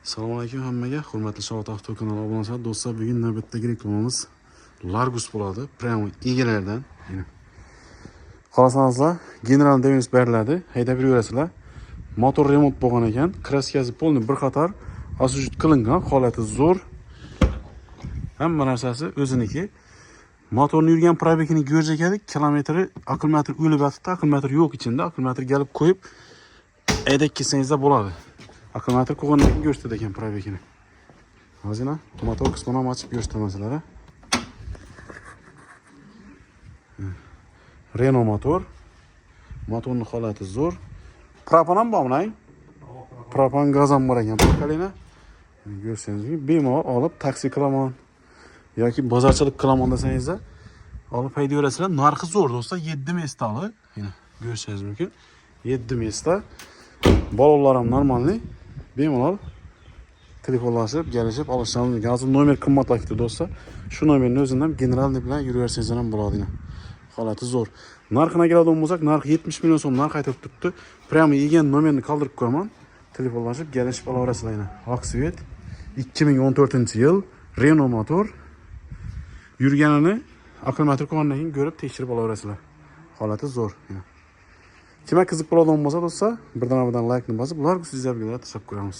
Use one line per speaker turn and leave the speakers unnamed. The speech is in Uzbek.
Assalomu alaykum hammaga, hurmatli Shovot Avto kanali obunachilar. Do'stlar, bugun navbatdagi reklamamiz Largus bo'ladi. Prямо egalardan. Qolasanizlar, general devis beriladi, haydab yurasizlar. Motor remont bo'lgan ekan, kraskasi polni bir qator asujit qilingan, holati zo'r. Hamma narsasi o'ziniki. Motorni yurgan probegini ko'rsak edik, kilometri akkumulyator o'lib yotibdi, akkumulyator yo'q ichida, akkumulyator kelib qo'yib haydab kelsangizlar bo'ladi. Akkumulyator qo'ygandan keyin ko'rsatadi ekan probegini. Hozirna motor qismini ham ochib ko'rsataman sizlarga. Renault motor. Motorning holati zo'r. Propan ham bormi? Propan gaz ham bor ekan. Bakalina. Ko'rsangiz, bemalol olib taksi qilaman yoki bozorchilik qilaman desangizlar, olib haydab yurasizlar. Narxi zo'r do'stlar, 7 местali. Mana ko'rsangiz mumkin. 7 mesta. Balolar ham normalniy. Bemalol telefonlashib, kelishib olishingiz mumkin. Hozir nomer qimmatlashdi do'stlar. Shu nomerni o'zidan general bilan yuraversangiz ham bo'ladi. Holati zo'r. Narxini keladigan bo'lsak, narxi 70 million so'm narx aytib turibdi. Prямо yegan nomerni qoldirib qo'yaman. Telefonlashib, kelishib olaverasizlar. Oqsvet 2014-yil Renault motor. Yurganini akkumulyator qo'ygandan keyin ko'rib tekshirib olaverasizlar. Holati zo'r. Kimga qiziq bo'ladigan bo'lsa do'stlar, birdan-birdan like ni bosib, ularga sizlarga tashakkür qilamiz.